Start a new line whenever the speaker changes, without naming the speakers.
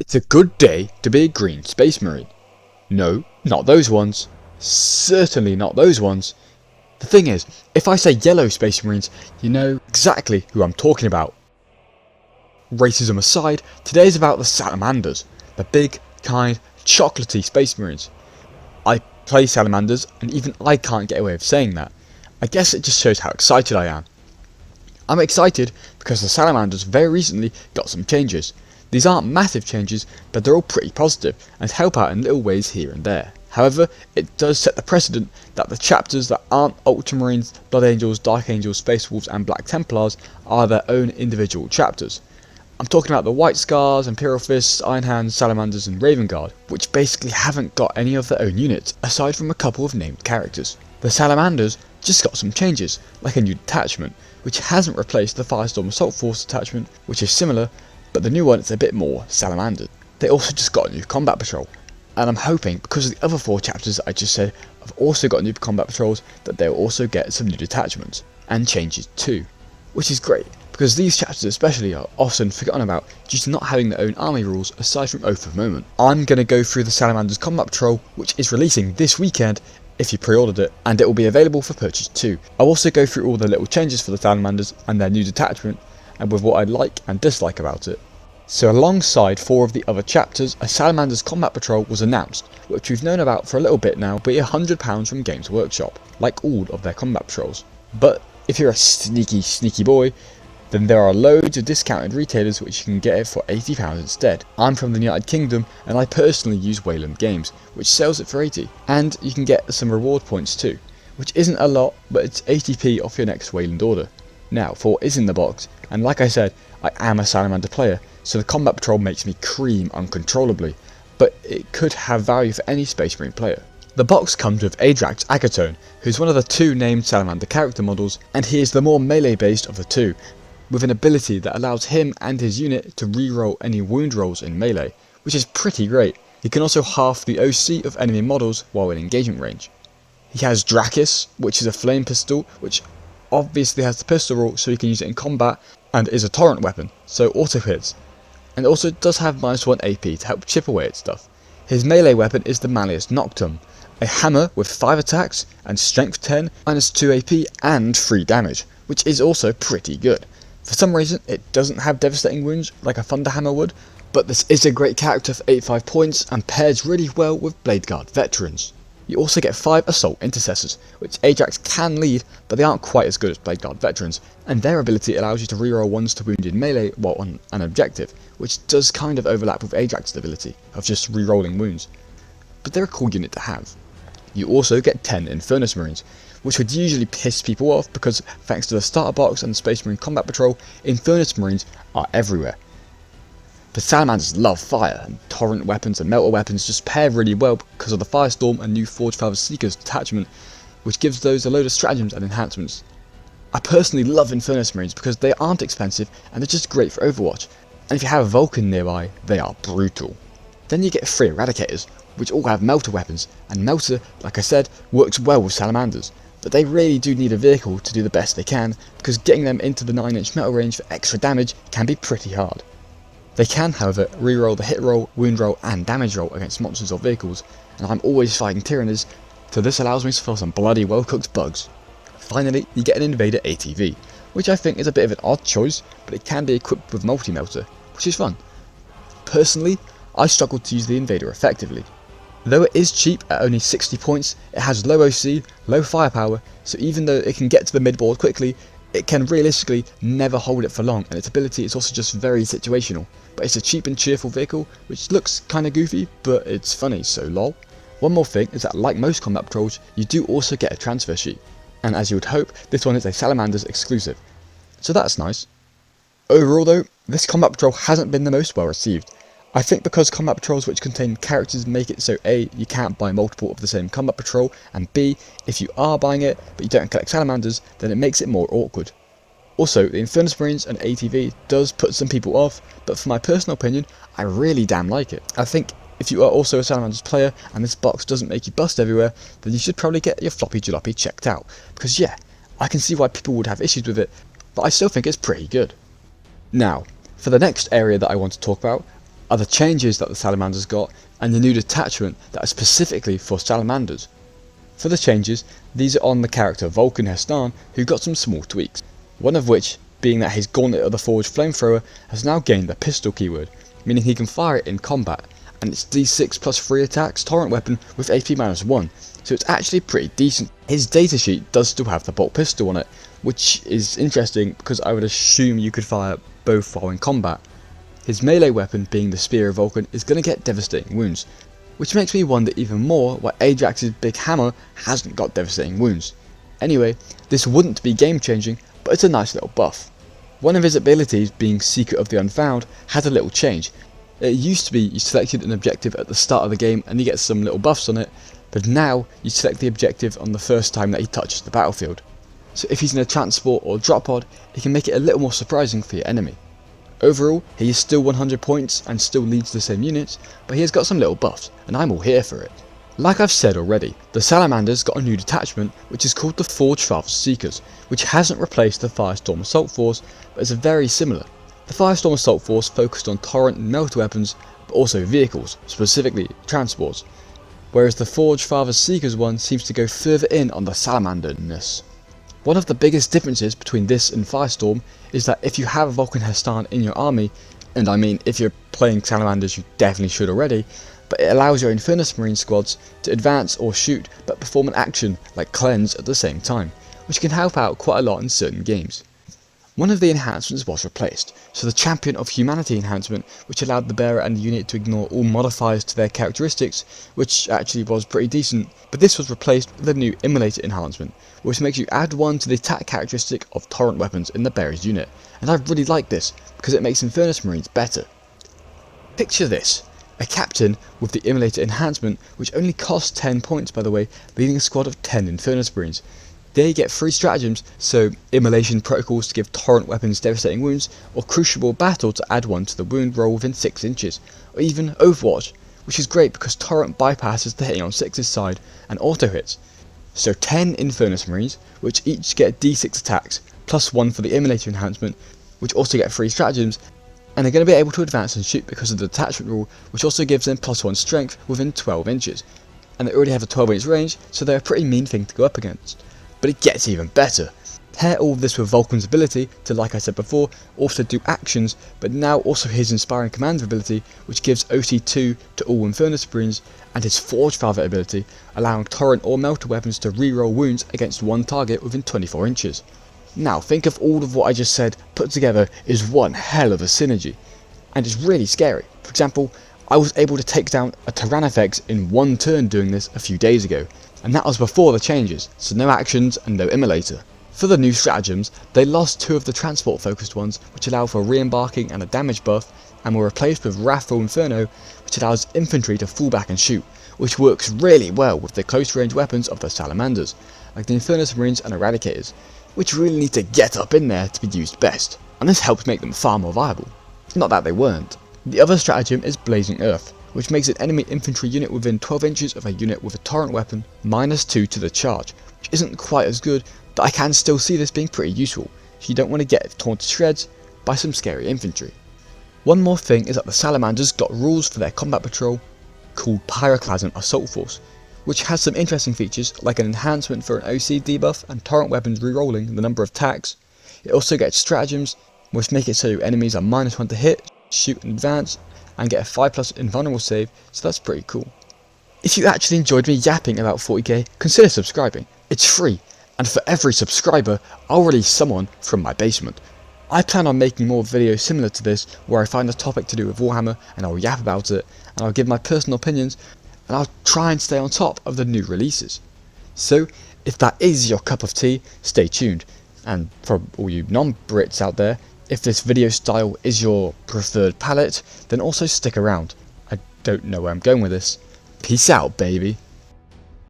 It's a good day to be a green space marine. No, not those ones. Certainly not those ones. The thing is, if I say yellow space marines, you know exactly who I'm talking about. Racism aside, today is about the Salamanders, the big, kind, chocolatey space marines. I play Salamanders, and even I can't get away with saying that. I guess it just shows how excited I am. I'm excited because the Salamanders very recently got some changes. These aren't massive changes, but they're all pretty positive and help out in little ways here and there. However, it does set the precedent that the chapters that aren't Ultramarines, Blood Angels, Dark Angels, Space Wolves and Black Templars are their own individual chapters. I'm talking about the White Scars, Imperial Fists, Iron Hands, Salamanders and Raven Guard, which basically haven't got any of their own units, aside from a couple of named characters. The Salamanders just got some changes, like a new detachment, which hasn't replaced the Firestorm Assault Force detachment, which is similar, but the new one is a bit more Salamanders. They also just got a new combat patrol, and I'm hoping, because of the other 4 chapters that I just said have also got new combat patrols, that they'll also get some new detachments, and changes too. Which is great, because these chapters especially are often forgotten about due to not having their own army rules aside from Oath of Moment. I'm going to go through the Salamanders combat patrol, which is releasing this weekend if you pre-ordered it, and it will be available for purchase too. I'll also go through all the little changes for the Salamanders and their new detachment, and with what I like and dislike about it. So alongside 4 of the other chapters, a Salamanders combat patrol was announced, which we've known about for a little bit now, but £100 from Games Workshop, like all of their combat patrols. But if you're a sneaky boy, then there are loads of discounted retailers which you can get it for £80 instead. I'm from the United Kingdom and I personally use Wayland Games, which sells it for 80, and you can get some reward points too, which isn't a lot, but it's 80p off your next Wayland order. Now, for what is in the box, and like I said, I am a Salamander player, so the combat patrol makes me cream uncontrollably, but it could have value for any Space Marine player. The box comes with Adrax Agatone, who's one of the 2 named Salamander character models, and he is the more melee based of the 2, with an ability that allows him and his unit to reroll any wound rolls in melee, which is pretty great. He can also half the OC of enemy models while in engagement range. He has Drakis, which is a flame pistol, which obviously has the pistol rule so you can use it in combat, and is a torrent weapon, so auto hits, and also does have -1 AP to help chip away at stuff. His melee weapon is the Malleus Noctum, a hammer with 5 attacks and strength 10, -2 AP and 3 damage, which is also pretty good. For some reason it doesn't have devastating wounds like a Thunder Hammer would, but this is a great character for 85 points and pairs really well with Blade Guard veterans. You also get 5 Assault Intercessors, which Ajax can lead, but they aren't quite as good as Blade Guard veterans, and their ability allows you to reroll ones to wounded melee while on an objective, which does kind of overlap with Ajax's ability of just rerolling wounds. But they're a cool unit to have. You also get 10 Infernus Marines, which would usually piss people off because thanks to the starter box and the Space Marine Combat Patrol, Infernus Marines are everywhere. But Salamanders love fire, and torrent weapons and melter weapons just pair really well because of the Firestorm and new Forgefather Seekers detachment, which gives those a load of stratagems and enhancements. I personally love Infernus Marines because they aren't expensive and they're just great for Overwatch, and if you have a Vulkan nearby, they are brutal. Then you get 3 Eradicators, which all have melter weapons, and melter, like I said, works well with Salamanders, but they really do need a vehicle to do the best they can, because getting them into the 9-inch metal range for extra damage can be pretty hard. They can, however, reroll the hit roll, wound roll and damage roll against monsters or vehicles, and I'm always fighting Tyranids, so this allows me to fill some bloody well cooked bugs. Finally, you get an Invader ATV, which I think is a bit of an odd choice, but it can be equipped with multi-melter, which is fun. Personally, I struggled to use the Invader effectively. Though it is cheap at only 60 points, it has low OC, low firepower, so even though it can get to the mid-board quickly, it can realistically never hold it for long, and its ability is also just very situational. But it's a cheap and cheerful vehicle, which looks kinda goofy, but it's funny, so lol. One more thing is that like most combat patrols, you do also get a transfer sheet, and as you would hope, this one is a Salamanders exclusive, so that's nice. Overall though, this combat patrol hasn't been the most well received. I think because combat patrols which contain characters make it so A, you can't buy multiple of the same combat patrol, and B, if you are buying it but you don't collect Salamanders, then it makes it more awkward. Also, the Infernus Marines and ATV does put some people off, but for my personal opinion, I really damn like it. I think if you are also a Salamanders player and this box doesn't make you bust everywhere, then you should probably get your floppy jalopy checked out, because yeah, I can see why people would have issues with it, but I still think it's pretty good. Now, for the next area that I want to talk about, are the changes that the Salamanders got and the new detachment that is specifically for Salamanders. For the changes, these are on the character Vulkan He'stan, who got some small tweaks, one of which being that his Gauntlet of the Forged Flamethrower has now gained the pistol keyword, meaning he can fire it in combat, and it's D6 plus 3 attacks torrent weapon with AP -1, so it's actually pretty decent. His datasheet does still have the bolt pistol on it, which is interesting because I would assume you could fire both while in combat. His melee weapon, being the Spear of Vulkan, is going to get devastating wounds, which makes me wonder even more why Ajax's big hammer hasn't got devastating wounds. Anyway, this wouldn't be game changing, but it's a nice little buff. One of his abilities, being Secret of the Unfound, had a little change. It used to be you selected an objective at the start of the game and you get some little buffs on it, but now you select the objective on the first time that he touches the battlefield. So if he's in a transport or drop pod, it can make it a little more surprising for your enemy. Overall, he is still 100 points and still leads the same units, but he has got some little buffs, and I'm all here for it. Like I've said already, the Salamanders got a new detachment which is called the Forgefather Seekers, which hasn't replaced the Firestorm Assault Force, but is very similar. The Firestorm Assault Force focused on torrent and melter weapons, but also vehicles, specifically transports, whereas the Forgefather Seekers one seems to go further in on the Salamanderness. One of the biggest differences between this and Firestorm is that if you have Vulkan He'stan in your army, and I mean if you're playing Salamanders you definitely should already, but it allows your Infernus Marine squads to advance or shoot but perform an action like Cleanse at the same time, which can help out quite a lot in certain games. One of the enhancements was replaced, so the Champion of Humanity enhancement, which allowed the bearer and the unit to ignore all modifiers to their characteristics, which actually was pretty decent, but this was replaced with a new Immolator enhancement, which makes you add 1 to the attack characteristic of torrent weapons in the bearer's unit, and I really like this, because it makes Infernus Marines better. Picture this, a captain with the Immolator enhancement, which only costs 10 points by the way, leading a squad of 10 Infernus Marines. They get 3 stratagems, so Immolation Protocols to give torrent weapons devastating wounds, or Crucible Battle to add 1 to the wound roll within 6 inches, or even Overwatch, which is great because torrent bypasses the hitting on 6's side and auto hits. So 10 Infernus Marines, which each get D6 attacks, plus 1 for the Immolator enhancement, which also get 3 stratagems, and they're going to be able to advance and shoot because of the detachment rule, which also gives them plus 1 strength within 12 inches. And they already have a 12-inch range, so they're a pretty mean thing to go up against. But it gets even better. Pair all of this with Vulkan's ability to, like I said before, also do actions, but now also his Inspiring Commander ability, which gives OT2 to all Infernus Marines, and his Forgefather ability, allowing torrent or melter weapons to reroll wounds against one target within 24 inches. Now think of all of what I just said put together is one hell of a synergy, and it's really scary. For example, I was able to take down a Tyrannofex in 1 turn doing this a few days ago, and that was before the changes, so no actions and no Immolator. For the new stratagems, they lost 2 of the transport focused ones, which allow for re-embarking and a damage buff, and were replaced with Wrathful Inferno, which allows infantry to fall back and shoot, which works really well with the close range weapons of the Salamanders, like the Infernus Marines and Eradicators, which really need to get up in there to be used best, and this helps make them far more viable. Not that they weren't. The other stratagem is Blazing Earth, which makes an enemy infantry unit within 12 inches of a unit with a torrent weapon -2 to the charge, which isn't quite as good, but I can still see this being pretty useful if you don't want to get torn to shreds by some scary infantry. One more thing is that the Salamanders got rules for their combat patrol called Pyroclasm Assault Force, which has some interesting features like an enhancement for an OC debuff and torrent weapons rerolling the number of attacks. It also gets stratagems which make it so enemies are -1 to hit, shoot and advance, and get a 5+ invulnerable save, so that's pretty cool. If you actually enjoyed me yapping about 40k, consider subscribing. It's free, and for every subscriber, I'll release someone from my basement. I plan on making more videos similar to this, where I find a topic to do with Warhammer, and I'll yap about it, and I'll give my personal opinions, and I'll try and stay on top of the new releases. So, if that is your cup of tea, stay tuned, and for all you non-Brits out there, if this video style is your preferred palette, then also stick around. I don't know where I'm going with this. Peace out, baby.